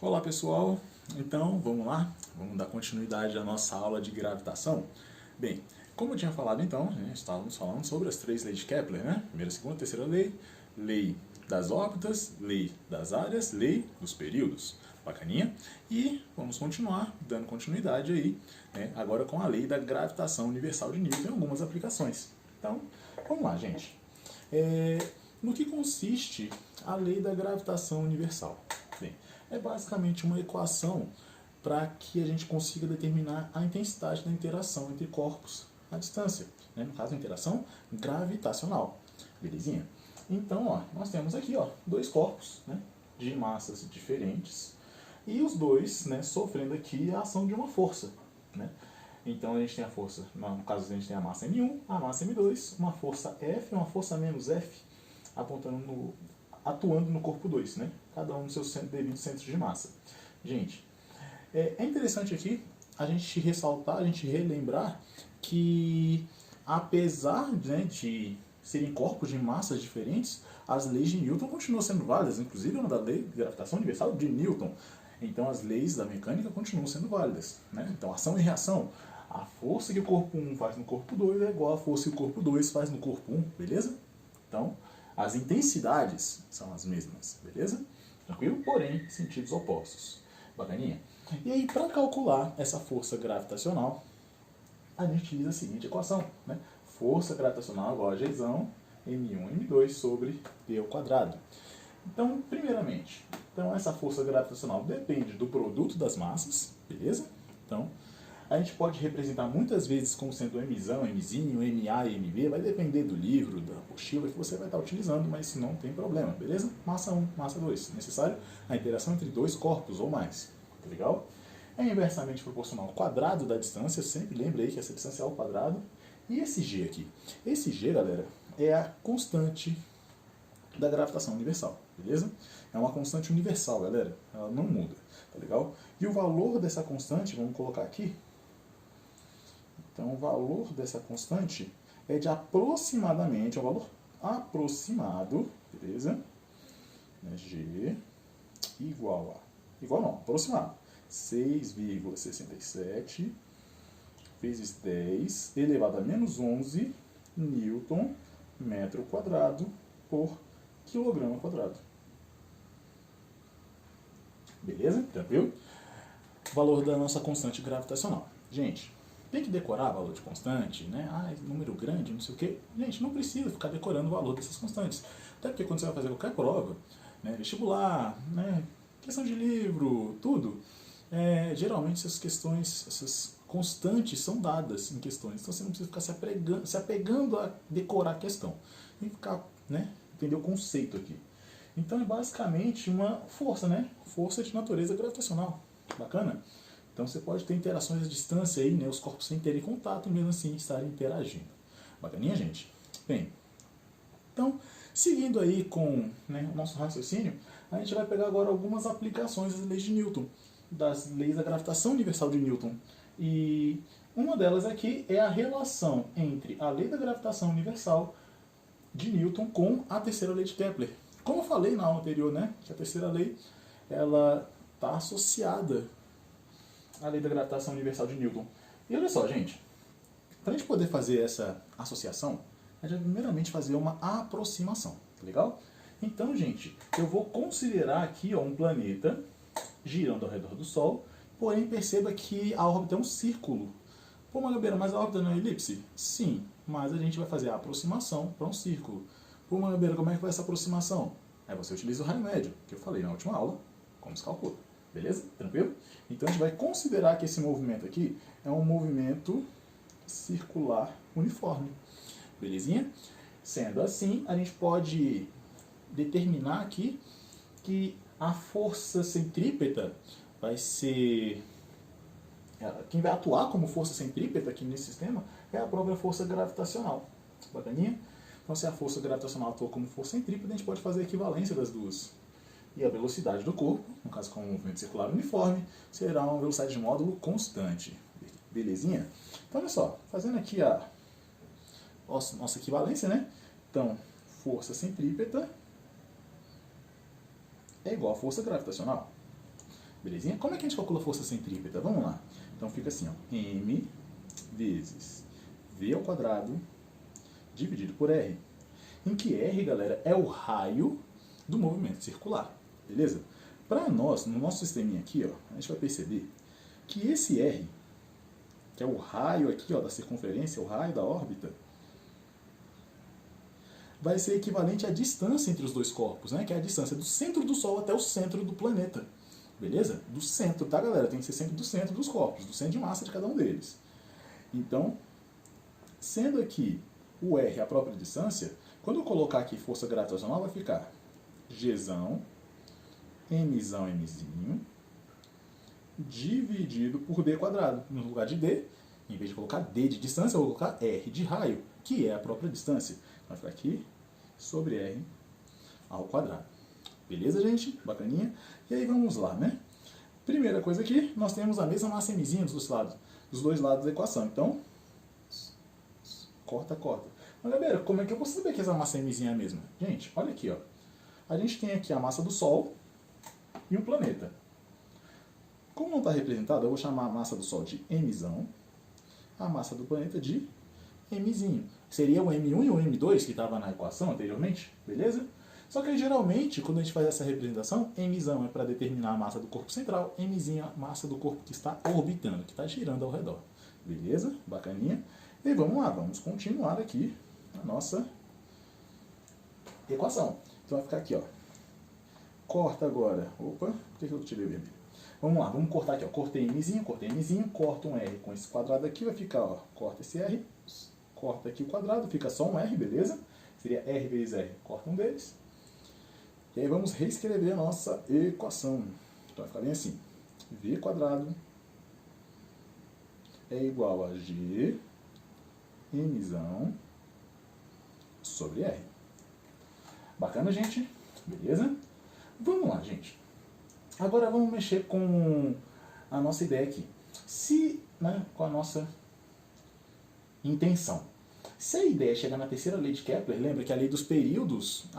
Olá pessoal, então vamos lá, vamos dar continuidade à nossa aula de gravitação. Bem, como eu tinha falado então, estávamos falando sobre as três leis de Kepler, né? Primeira, segunda, terceira lei, lei das órbitas, lei das áreas, lei dos períodos. Bacaninha? E vamos continuar dando continuidade aí, né? Agora com a lei da gravitação universal de Newton em algumas aplicações. Então, vamos lá, gente. No que consiste a lei da gravitação universal? Bem, é basicamente uma equação para que a gente consiga determinar a intensidade da interação entre corpos à distância, né? No caso, a interação gravitacional. Belezinha? Então, ó, nós temos aqui dois corpos, né, de massas diferentes e os dois, né, sofrendo aqui a ação de uma força, né? Então a gente tem a força, no caso a gente tem a massa M1, a massa M2, uma força F, uma força menos F, atuando no corpo 2, né? Cada um nos seus devidos centros de massa. Gente, é interessante aqui a gente ressaltar, a gente relembrar que apesar, né, de serem corpos de massas diferentes, as leis de Newton continuam sendo válidas, inclusive uma da lei de gravitação universal de Newton. Então as leis da mecânica continuam sendo válidas, né? Então ação e reação. A força que o corpo 1 faz no corpo 2 é igual à força que o corpo 2 faz no corpo 1, beleza? Então, as intensidades são as mesmas, beleza? Tranquilo? Porém, sentidos opostos. Bacaninha? E aí, para calcular essa força gravitacional, a gente utiliza a seguinte equação, né? Força gravitacional igual a Gzão, M1, M2 sobre P ao quadrado. Então, primeiramente, essa força gravitacional depende do produto das massas, beleza? Então, a gente pode representar muitas vezes como sendo Mzão, Mzinho, Ma e Mb, vai depender do livro, da apostila que você vai estar utilizando, mas isso não tem problema, beleza? Massa 1, massa 2. Necessário a interação entre dois corpos ou mais, tá legal? É inversamente proporcional ao quadrado da distância, sempre lembre aí que essa distância é ao quadrado. E esse G aqui? Esse G, galera, é a constante da gravitação universal, beleza? É uma constante universal, galera, ela não muda, tá legal? E o valor dessa constante, vamos colocar aqui. Então, o valor dessa constante é de aproximadamente, é um valor aproximado, beleza? G igual não, aproximado, 6,67 vezes 10 elevado a menos 11 Newton metro quadrado por quilograma quadrado. Beleza? Tranquilo? Valor da nossa constante gravitacional. Gente, tem que decorar valor de constante, né? Número grande, não sei o quê. Gente, não precisa ficar decorando o valor dessas constantes. Até porque quando você vai fazer qualquer prova, né, vestibular, né, questão de livro, tudo, geralmente essas questões, essas constantes são dadas em questões. Então você não precisa ficar se apegando a decorar a questão. Tem que ficar, né, entender o conceito aqui. Então é basicamente uma força, né? Força de natureza gravitacional. Bacana? Então você pode ter interações à distância aí, né, os corpos sem terem contato, mesmo assim estarem interagindo. Bacaninha, gente? Bem, então, seguindo aí com, né, o nosso raciocínio, a gente vai pegar agora algumas aplicações das leis de Newton, das leis da gravitação universal de Newton. E uma delas aqui é a relação entre a lei da gravitação universal de Newton com a terceira lei de Kepler. Como eu falei na aula anterior, né, que a terceira lei ela está associada a lei da gravitação universal de Newton. E olha só, gente, para a gente poder fazer essa associação, a gente vai primeiramente fazer uma aproximação, tá legal? Então, gente, eu vou considerar aqui um planeta girando ao redor do Sol, porém perceba que a órbita é um círculo. Pô, Magabeira, mas a órbita não é elipse? Sim, mas a gente vai fazer a aproximação para um círculo. Pô, Magabeira, como é que vai essa aproximação? Aí você utiliza o raio médio, que eu falei na última aula, como se calcula. Beleza? Tranquilo? Então a gente vai considerar que esse movimento aqui é um movimento circular uniforme. Belezinha? Sendo assim, a gente pode determinar aqui que a força centrípeta vai ser... Quem vai atuar como força centrípeta aqui nesse sistema é a própria força gravitacional. Bacaninha? Então se a força gravitacional atua como força centrípeta, a gente pode fazer a equivalência das duas. E a velocidade do corpo, no caso com um movimento circular uniforme, será uma velocidade de módulo constante. Belezinha? Então, olha só, fazendo aqui a nossa equivalência, né? Então, força centrípeta é igual a força gravitacional. Belezinha? Como é que a gente calcula a força centrípeta? Vamos lá. Então fica assim, ó, m vezes v ao quadrado dividido por r. Em que r, galera, é o raio do movimento circular. Beleza? Para nós, no nosso sisteminha aqui, ó, a gente vai perceber que esse r, que é o raio aqui, ó, da circunferência, o raio da órbita, vai ser equivalente à distância entre os dois corpos, né? Que é a distância do centro do Sol até o centro do planeta. Beleza? Do centro, tá, galera? Tem que ser sempre do centro dos corpos, do centro de massa de cada um deles. Então, sendo aqui o R a própria distância, quando eu colocar aqui força gravitacional, vai ficar Gzão, Mzão, Mzinho, dividido por D quadrado. No lugar de D, em vez de colocar D de distância, eu vou colocar R de raio, que é a própria distância. Vai ficar aqui sobre R ao quadrado. Beleza, gente? Bacaninha? E aí vamos lá, né? Primeira coisa aqui, nós temos a mesma massa mzinha dos dois lados da equação. Então, corta. Mas, galera, como é que eu vou saber que essa massa mzinha é a mesma? Gente, olha aqui, ó. A gente tem aqui a massa do Sol e um planeta. Como não está representado, eu vou chamar a massa do Sol de Mzão, a massa do planeta de Mzinho. Seria o M1 e o M2 que estava na equação anteriormente, beleza? Só que geralmente, quando a gente faz essa representação, Mzão é para determinar a massa do corpo central, Mzinho é a massa do corpo que está orbitando, que está girando ao redor. Beleza? Bacaninha. E vamos lá, vamos continuar aqui a nossa equação. Então vai ficar aqui, ó. Corta agora. Opa, por que eu tirei o vermelho? Vamos lá, vamos cortar aqui, ó. Cortei Mzinho, corto um R com esse quadrado aqui, vai ficar, ó, corta esse R, corta aqui o quadrado, fica só um R, beleza? Seria R vezes R, corta um deles. E aí vamos reescrever a nossa equação. Então vai ficar bem assim. V quadrado é igual a G Mzão sobre R. Bacana, gente? Beleza? Vamos lá, gente. Agora vamos mexer com a nossa ideia aqui. Com a nossa intenção. Se a ideia é chegar na terceira lei de Kepler, lembra que a lei dos períodos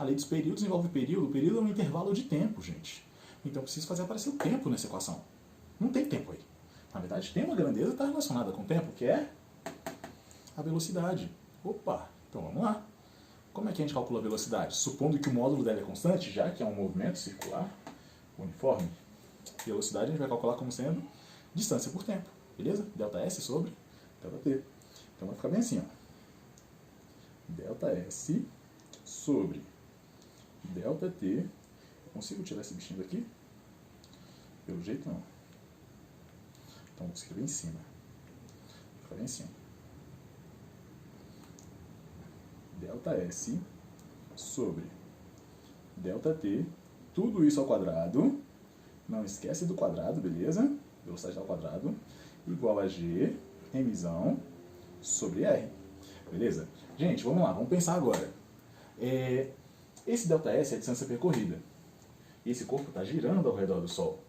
envolve período. O período é um intervalo de tempo, gente. Então eu preciso fazer aparecer o tempo nessa equação. Não tem tempo aí. Na verdade, tem uma grandeza que está relacionada com o tempo, que é a velocidade. Opa, então vamos lá. Como é que a gente calcula a velocidade? Supondo que o módulo dela é constante, já que é um movimento circular uniforme, velocidade a gente vai calcular como sendo distância por tempo, beleza? Delta S sobre delta T. Então vai ficar bem assim, ó. Delta S sobre delta T. Eu consigo tirar esse bichinho daqui? Pelo jeito não. Então vou escrever em cima. Vai ficar bem assim, ó. Delta S sobre delta T, tudo isso ao quadrado, não esquece do quadrado, beleza? Velocidade ao quadrado, igual a G, Mzão, sobre R, beleza? Gente, vamos lá, vamos pensar agora. Esse delta S é a distância percorrida. Esse corpo está girando ao redor do Sol,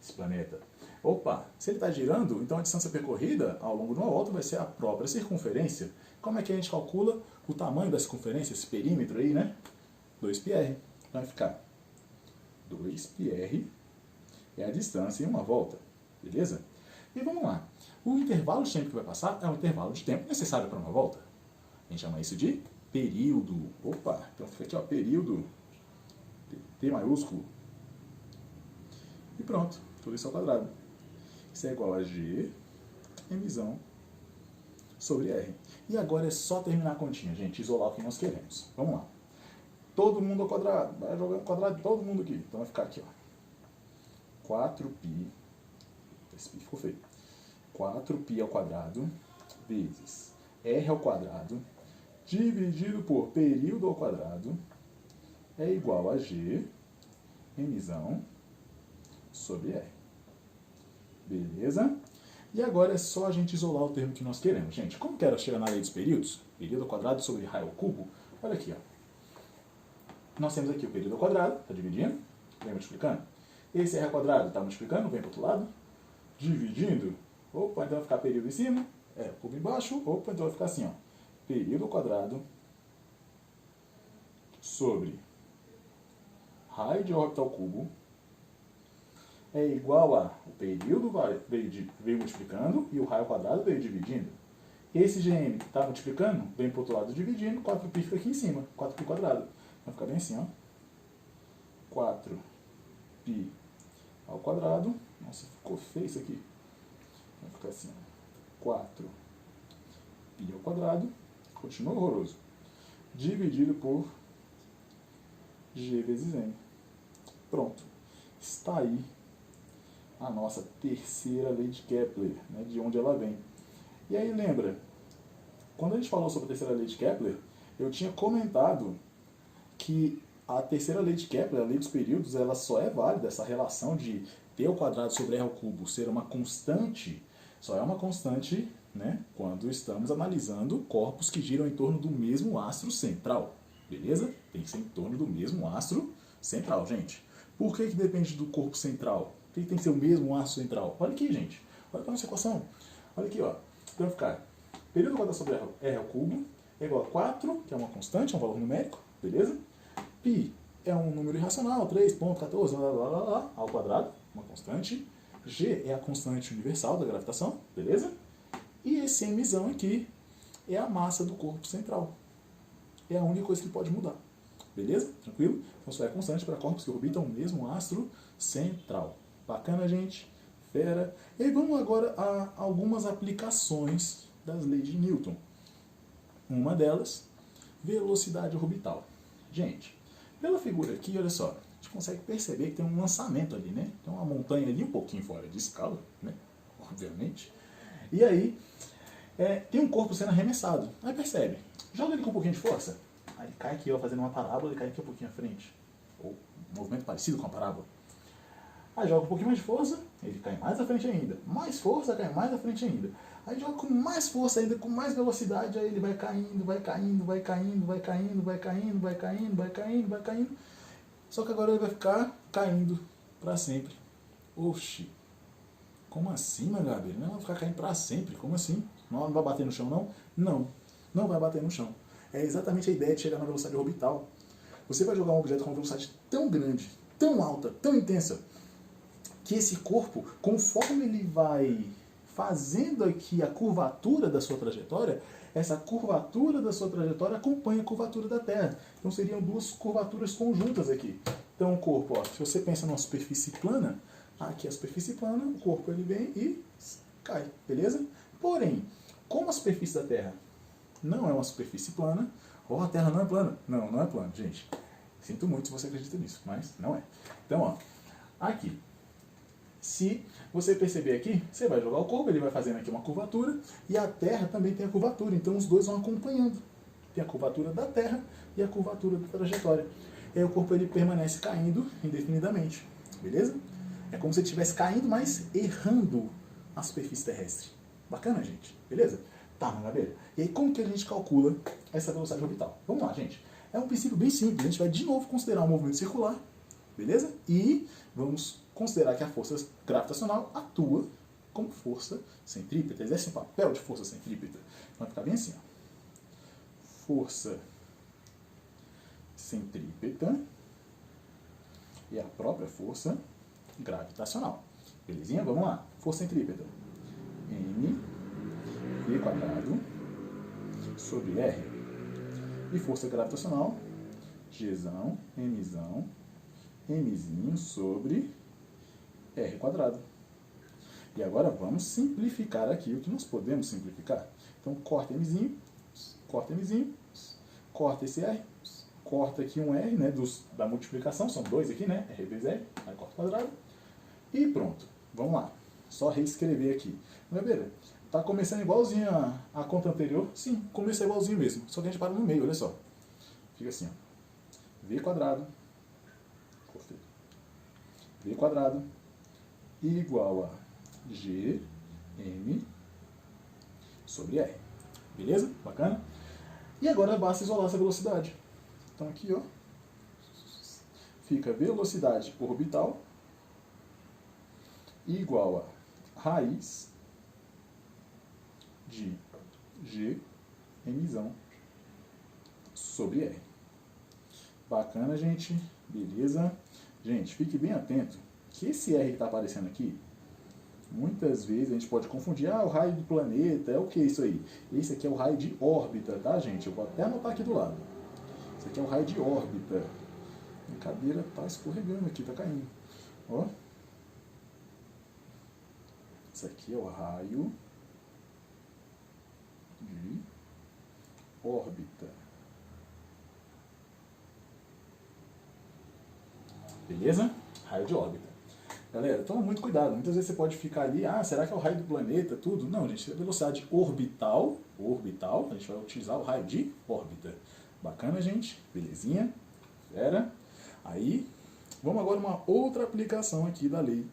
esse planeta. Opa, se ele está girando, então a distância percorrida ao longo de uma volta vai ser a própria circunferência. Como é que a gente calcula o tamanho da circunferência, esse perímetro aí, né? 2πr. Vai ficar 2πr é a distância em uma volta, beleza? E vamos lá. O intervalo de tempo que vai passar é um intervalo de tempo necessário para uma volta. A gente chama isso de período. Opa, então fica aqui, ó, período, T maiúsculo. E pronto, tudo isso ao quadrado. Isso é igual a G, Mzão, sobre R. E agora é só terminar a continha, gente, isolar o que nós queremos. Vamos lá. Todo mundo ao quadrado, vai jogando quadrado de todo mundo aqui. Então vai ficar aqui, ó. 4π, esse π ficou feio. 4π ao quadrado vezes R ao quadrado dividido por período ao quadrado é igual a G, Mzão, sobre R. Beleza? E agora é só a gente isolar o termo que nós queremos. Gente, como quero chegar na lei dos períodos? Período ao quadrado sobre raio ao cubo. Olha aqui, ó. Nós temos aqui o período ao quadrado, está dividindo, vem multiplicando. Esse R ao quadrado está multiplicando, vem para o outro lado, dividindo. Opa, então vai ficar período em cima, cubo embaixo. Opa, então vai ficar assim, ó. Período ao quadrado sobre raio de órbita ao cubo é igual a o período veio multiplicando e o raio ao quadrado veio dividindo. Esse GM que está multiplicando, vem para o outro lado dividindo, 4π fica aqui em cima, 4π quadrado. Vai ficar bem assim, ó. 4π ao quadrado. Nossa, ficou feio isso aqui. Vai ficar assim, ó. 4π ao quadrado. Continua horroroso. Dividido por G vezes M. Pronto. Está aí a nossa terceira lei de Kepler, né, de onde ela vem. E aí lembra, quando a gente falou sobre a terceira lei de Kepler, eu tinha comentado que a terceira lei de Kepler, a lei dos períodos, ela só é válida, essa relação de t ao quadrado sobre r ao cubo ser uma constante, só é uma constante, né, quando estamos analisando corpos que giram em torno do mesmo astro central. Beleza? Tem que ser em torno do mesmo astro central, gente. Por que depende do corpo central? Por que tem que ser o mesmo astro central? Olha aqui, gente. Olha para a nossa equação. Olha aqui, ó. Então vai ficar período ao quadrado sobre r ao cubo é igual a 4, que é uma constante, é um valor numérico, beleza? Π é um número irracional, 3,14, lá, lá, lá, lá, ao quadrado, uma constante. G é a constante universal da gravitação, beleza? E esse mzão aqui é a massa do corpo central. É a única coisa que pode mudar. Beleza? Tranquilo? Então só é constante para corpos que orbitam o mesmo astro central. Bacana, gente? Fera. E aí vamos agora a algumas aplicações das leis de Newton. Uma delas, velocidade orbital. Gente, pela figura aqui, olha só, a gente consegue perceber que tem um lançamento ali, né? Tem uma montanha ali um pouquinho fora de escala, né? Obviamente. E aí, tem um corpo sendo arremessado. Aí percebe, joga ele com um pouquinho de força. Aí cai aqui, ó, fazendo uma parábola e cai aqui um pouquinho à frente. Ou um movimento parecido com a parábola. Aí joga um pouquinho mais de força, ele cai mais à frente ainda. Mais força, cai mais à frente ainda. Aí joga com mais força ainda, com mais velocidade, aí ele vai caindo, vai caindo, vai caindo, vai caindo, vai caindo, vai caindo, vai caindo, vai caindo. Só que agora ele vai ficar caindo para sempre. Oxi. Como assim, meu Gabi? Não vai ficar caindo para sempre. Como assim? Não vai bater no chão, não? Não. Não vai bater no chão. É exatamente a ideia de chegar na velocidade orbital. Você vai jogar um objeto com uma velocidade tão grande, tão alta, tão intensa, que esse corpo, conforme ele vai fazendo aqui a curvatura da sua trajetória, essa curvatura da sua trajetória acompanha a curvatura da Terra. Então seriam duas curvaturas conjuntas aqui. Então o corpo, ó, se você pensa numa superfície plana, aqui é a superfície plana, o corpo ele vem e cai, beleza? Porém, como a superfície da Terra não é uma superfície plana, ou a Terra não é plana. Não, não é plana, gente. Sinto muito se você acredita nisso, mas não é. Então, ó, aqui. Se você perceber aqui, você vai jogar o corpo, ele vai fazendo aqui uma curvatura, e a Terra também tem a curvatura, então os dois vão acompanhando. Tem a curvatura da Terra e a curvatura da trajetória. E aí o corpo ele permanece caindo indefinidamente, beleza? É como se ele estivesse caindo, mas errando a superfície terrestre. Bacana, gente? Beleza? Tá, Mangabeira. E aí como que a gente calcula essa velocidade orbital? Vamos lá, gente. É um princípio bem simples. A gente vai de novo considerar um movimento circular, beleza? E vamos considerar que a força gravitacional atua como força centrípeta, exerce um papel de força centrípeta. Então vai ficar bem assim, ó. Força centrípeta e a própria força gravitacional. Belezinha? Vamos lá. Força centrípeta. mv quadrado sobre r. E força gravitacional, gzão, mzão, mzinho sobre r quadrado. E agora vamos simplificar aqui o que nós podemos simplificar. Então corta mzinho, corta esse r, corta aqui um r, né, da multiplicação, são dois aqui, né, r vezes r, aí corta o quadrado. E pronto, vamos lá. Só reescrever aqui. Gabeira, tá começando igualzinho a conta anterior? Sim, começa igualzinho mesmo, só que a gente para no meio, olha só. Fica assim, ó. V quadrado, V quadrado, igual a Gm sobre R. Beleza? Bacana? E agora basta isolar essa velocidade. Então aqui, ó, fica velocidade orbital igual a raiz de Gmzão sobre R. Bacana, gente? Beleza? Gente, fique bem atento. que esse R que está aparecendo aqui, muitas vezes a gente pode confundir, o raio do planeta, é o que isso aí? Esse aqui é o raio de órbita, tá, gente? Eu vou até anotar aqui do lado. Esse aqui é o raio de órbita. Minha cadeira tá escorregando aqui, tá caindo. Ó. Esse aqui é o raio de órbita. Beleza? Raio de órbita. Galera, toma muito cuidado. Muitas vezes você pode ficar ali, será que é o raio do planeta, tudo? Não, gente, é velocidade orbital, a gente vai utilizar o raio de órbita. Bacana, gente? Belezinha? Fera? Aí, vamos agora a uma outra aplicação aqui da lei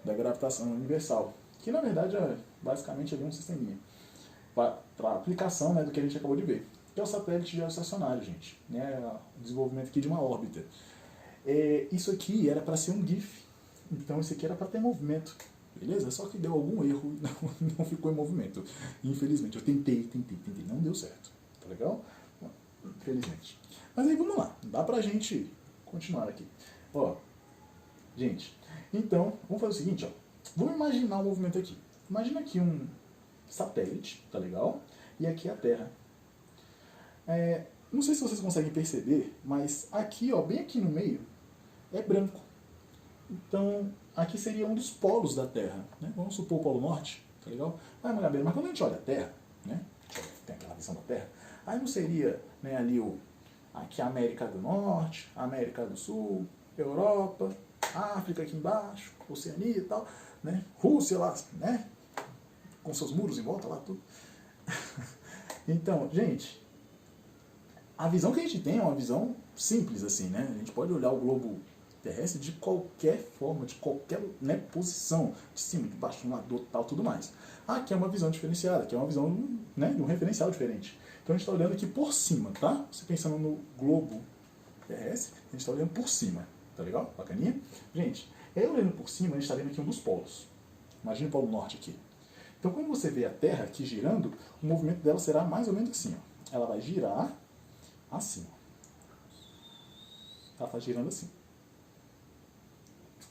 da gravitação universal, que na verdade é basicamente ali um sisteminha para aplicação, né, do que a gente acabou de ver, que é o satélite geoestacionário, gente, né, o desenvolvimento aqui de uma órbita. Isso aqui era para ser um GIF, então isso aqui era para ter movimento, beleza? Só que deu algum erro e não ficou em movimento, infelizmente. Eu tentei, não deu certo, tá legal? Infelizmente. Mas aí vamos lá, dá pra gente continuar aqui. Ó, gente, então, vamos fazer o seguinte, ó. Vamos imaginar um movimento aqui. Imagina aqui um satélite, tá legal? E aqui a Terra. Não sei se vocês conseguem perceber, mas aqui, ó, bem aqui no meio, é branco. Então, aqui seria um dos polos da Terra, né? Vamos supor o Polo Norte, tá legal? Mas quando a gente olha a Terra, né? Tem aquela visão da Terra, aí não seria, né, ali aqui a América do Norte, América do Sul, Europa, África aqui embaixo, Oceania e tal, né? Rússia lá, né? Com seus muros em volta lá, tudo. Então, gente, a visão que a gente tem é uma visão simples, assim, né? A gente pode olhar o globo terrestre de qualquer forma, de qualquer, né, posição, de cima, de baixo, de um lado, tal, tudo mais. Aqui é uma visão diferenciada, que é uma visão, né, de um referencial diferente. Então a gente está olhando aqui por cima, tá? Você pensando no globo terrestre, a gente está olhando por cima, tá legal? Bacaninha? Gente, olhando por cima, a gente está vendo aqui um dos polos. Imagina o Polo Norte aqui. Então quando você vê a Terra aqui girando, o movimento dela será mais ou menos assim, ó. Ela vai girar assim. Ela está girando assim.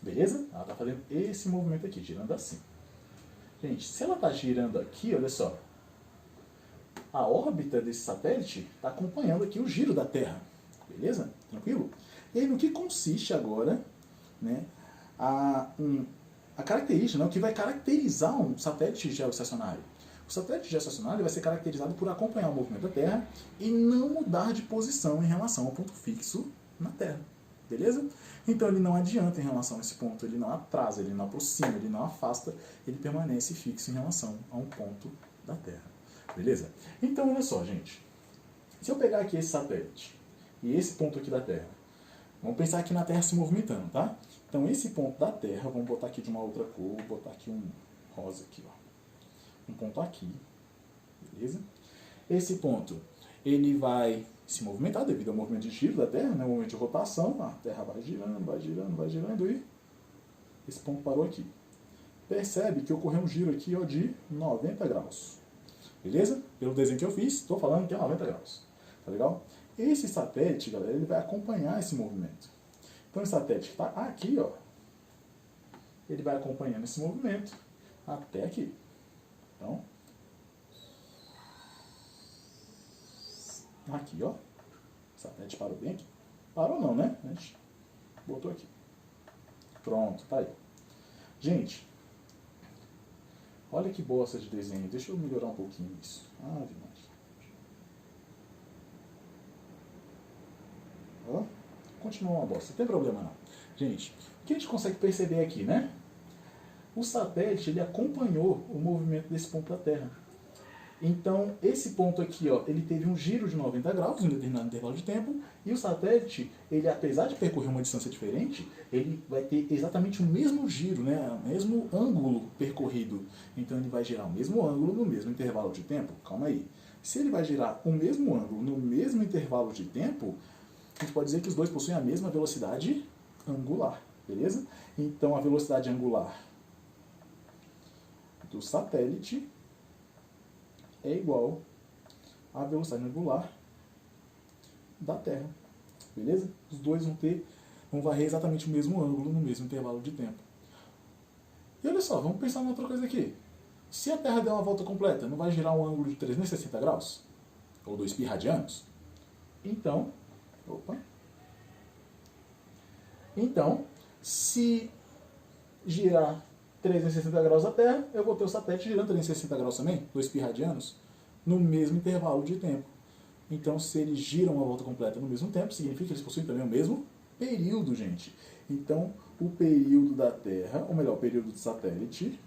Beleza? Ela está fazendo esse movimento aqui, girando assim. Gente, se ela está girando aqui, olha só, a órbita desse satélite está acompanhando aqui o giro da Terra. Beleza? Tranquilo? E aí, no que consiste agora, né, a característica, né, o que vai caracterizar um satélite geoestacionário? O satélite geoestacionário vai ser caracterizado por acompanhar o movimento da Terra e não mudar de posição em relação ao ponto fixo na Terra. Beleza? Então ele não adianta em relação a esse ponto, ele não atrasa, ele não aproxima, ele não afasta, ele permanece fixo em relação a um ponto da Terra. Beleza? Então olha só, gente. Se eu pegar aqui esse satélite e esse ponto aqui da Terra, vamos pensar aqui na Terra se movimentando, tá? Então esse ponto da Terra, vamos botar aqui de uma outra cor, vou botar aqui um rosa aqui, ó. Um ponto aqui, beleza? Esse ponto, ele vai se movimentar devido ao movimento de giro da Terra, né? O movimento de rotação, a Terra vai girando, vai girando, vai girando e esse ponto parou aqui. Percebe que ocorreu um giro aqui, ó, de 90 graus. Beleza? Pelo desenho que eu fiz, estou falando que é 90 graus. Tá legal? Esse satélite, galera, ele vai acompanhar esse movimento. Então, esse satélite que está aqui, ó, ele vai acompanhando esse movimento até aqui. Então, aqui, ó, o satélite parou bem aqui. Parou não, né? A gente botou aqui. Pronto, tá aí. Gente, olha que bosta de desenho. Deixa eu melhorar um pouquinho isso. Ave Maria. Ó, continua uma bosta. Não tem problema não. Gente, o que a gente consegue perceber aqui, né? O satélite, ele acompanhou o movimento desse ponto da Terra. Então, esse ponto aqui, ó, ele teve um giro de 90 graus em um determinado intervalo de tempo, e o satélite, ele, apesar de percorrer uma distância diferente, ele vai ter exatamente o mesmo giro, né, o mesmo ângulo percorrido. Então, ele vai girar o mesmo ângulo no mesmo intervalo de tempo. Calma aí. Se ele vai girar o mesmo ângulo no mesmo intervalo de tempo, a gente pode dizer que os dois possuem a mesma velocidade angular, beleza? Então, a velocidade angular do satélite é igual à velocidade angular da Terra, beleza? Os dois vão vão varrer exatamente o mesmo ângulo no mesmo intervalo de tempo. E olha só, vamos pensar em outra coisa aqui. Se a Terra der uma volta completa, não vai girar um ângulo de 360 graus? Ou 2 π radianos? Então, se girar 360 graus a Terra, eu vou ter o satélite girando 360 graus também, 2 π radianos, no mesmo intervalo de tempo. Então, se eles giram uma volta completa no mesmo tempo, significa que eles possuem também o mesmo período, gente. Então, o período da Terra, ou melhor, o período do satélite,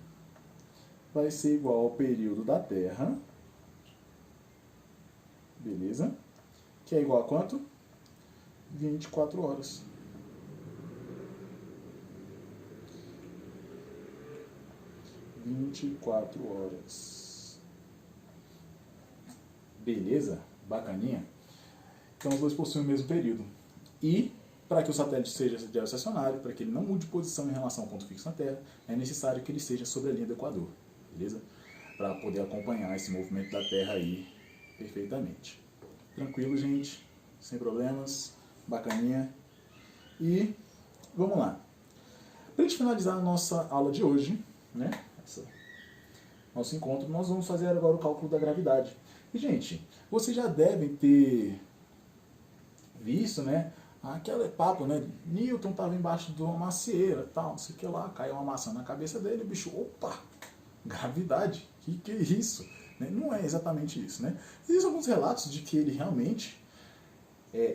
vai ser igual ao período da Terra, beleza? Que é igual a quanto? 24 horas. Beleza? Bacaninha? Então os dois possuem o mesmo período. E, para que o satélite seja geoestacionário, para que ele não mude de posição em relação ao ponto fixo na Terra, é necessário que ele esteja sobre a linha do Equador. Beleza? Para poder acompanhar esse movimento da Terra aí perfeitamente. Tranquilo, gente? Sem problemas? Bacaninha? E vamos lá. Para a gente finalizar a nossa aula de hoje, né? Nosso encontro, nós vamos fazer agora o cálculo da gravidade. E, gente, vocês já devem ter visto, né? Aquele papo, né? Newton estava embaixo de uma macieira, tal, não sei o que lá, caiu uma maçã na cabeça dele, o bicho, opa, gravidade, que é isso? Não é exatamente isso, né? Existem alguns relatos de que ele realmente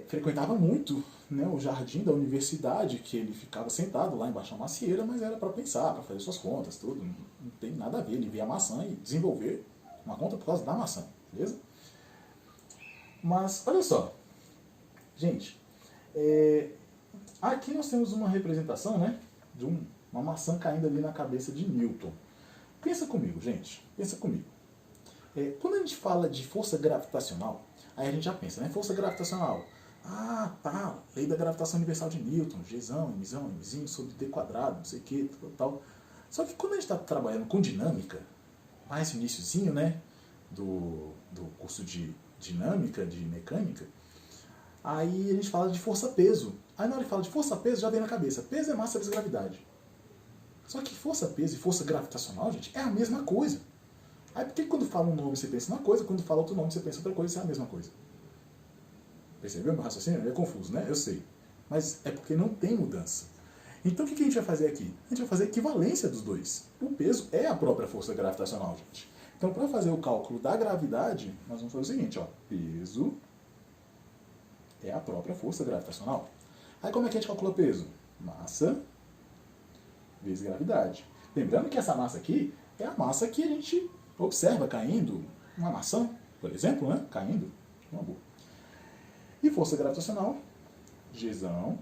frequentava muito, né, o jardim da universidade, que ele ficava sentado lá embaixo da macieira, mas era para pensar, para fazer suas contas, tudo, não tem nada a ver, ele via a maçã e desenvolver uma conta por causa da maçã, beleza? Mas, olha só, gente, aqui nós temos uma representação, né, de uma maçã caindo ali na cabeça de Newton. Pensa comigo, gente, pensa comigo. Quando a gente fala de força gravitacional, aí a gente já pensa, né, força gravitacional, tá, lei da gravitação universal de Newton, Gzão, Mzinho sobre D quadrado, não sei o que, tal. Só que quando a gente está trabalhando com dinâmica, mais no iniciozinho, né, do curso de dinâmica, de mecânica, aí a gente fala de força-peso. Aí na hora que fala de força-peso, já vem na cabeça, peso é massa vezes gravidade. Só que força-peso e força gravitacional, gente, é a mesma coisa. Aí por que quando fala um nome você pensa uma coisa, quando fala outro nome você pensa outra coisa, isso é a mesma coisa? Percebeu meu raciocínio? É confuso, né? Eu sei. Mas é porque não tem mudança. Então o que a gente vai fazer aqui? A gente vai fazer a equivalência dos dois. O peso é a própria força gravitacional, gente. Então para fazer o cálculo da gravidade, nós vamos fazer o seguinte, ó. Peso é a própria força gravitacional. Aí como é que a gente calcula peso? Massa vezes gravidade. Lembrando que essa massa aqui é a massa que a gente observa caindo uma maçã, por exemplo, né? Caindo. Uma boa. E força gravitacional, Gzão,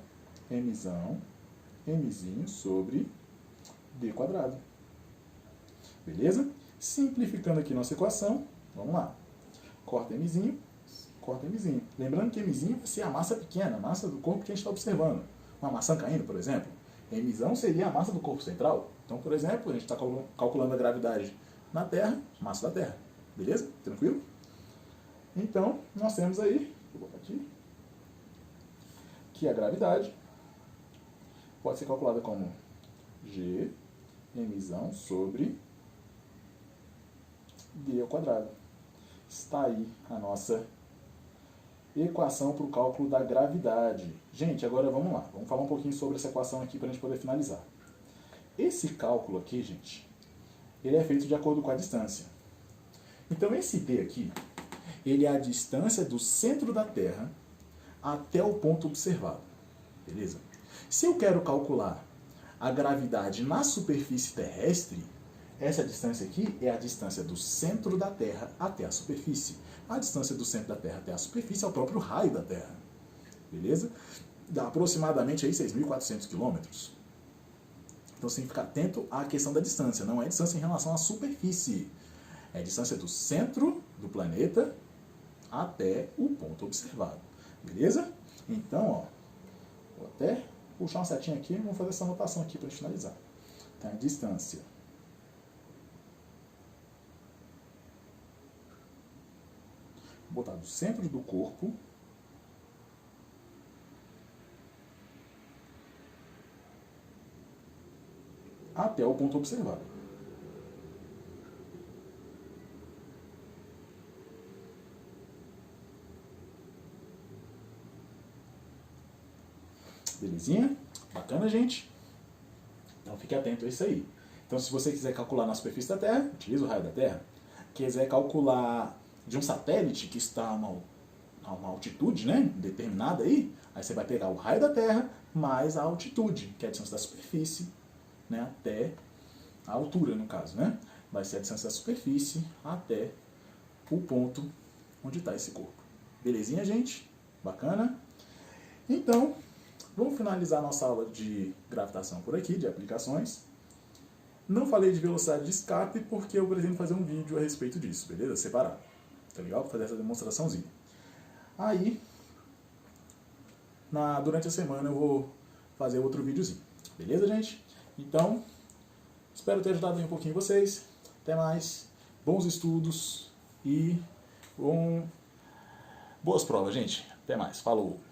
Mzinho sobre D quadrado. Beleza? Simplificando aqui nossa equação, vamos lá. Corta Mzinho. Lembrando que Mzinho vai ser a massa pequena, a massa do corpo que a gente está observando. Uma maçã caindo, por exemplo. Mzão seria a massa do corpo central. Então, por exemplo, a gente está calculando a gravidade na Terra, massa da Terra. Beleza? Tranquilo? Então, nós temos aí, vou botar aqui, que a gravidade pode ser calculada como G, Mzão sobre D ao quadrado. Está aí a nossa equação para o cálculo da gravidade. Gente, agora vamos lá. Vamos falar um pouquinho sobre essa equação aqui para a gente poder finalizar. Esse cálculo aqui, gente, ele é feito de acordo com a distância. Então esse D aqui, ele é a distância do centro da Terra até o ponto observado. Beleza? Se eu quero calcular a gravidade na superfície terrestre, essa distância aqui é a distância do centro da Terra até a superfície. A distância do centro da Terra até a superfície é o próprio raio da Terra. Beleza? Dá aproximadamente aí 6.400 quilômetros. Então você tem que ficar atento à questão da distância. Não é distância em relação à superfície. É a distância do centro do planeta até o ponto observado. Beleza? Então, ó, vou até puxar uma setinha aqui e vamos fazer essa anotação aqui para a gente finalizar. Então, a distância vou botar do centro do corpo até o ponto observado. Belezinha? Bacana, gente? Então fique atento a isso aí. Então se você quiser calcular na superfície da Terra, utilize o raio da Terra. Quiser calcular de um satélite que está a uma altitude, né, determinada aí você vai pegar o raio da Terra mais a altitude, que é a distância da superfície, né, até a altura, no caso, né? Vai ser a distância da superfície até o ponto onde está esse corpo. Belezinha, gente? Bacana? Então, vamos finalizar nossa aula de gravitação por aqui, de aplicações. Não falei de velocidade de escape porque eu pretendo fazer um vídeo a respeito disso, beleza? Separado. Tá legal? Vou fazer essa demonstraçãozinha. Aí, durante a semana eu vou fazer outro videozinho. Beleza, gente? Então, espero ter ajudado um pouquinho vocês. Até mais. Bons estudos e boas provas, gente. Até mais. Falou!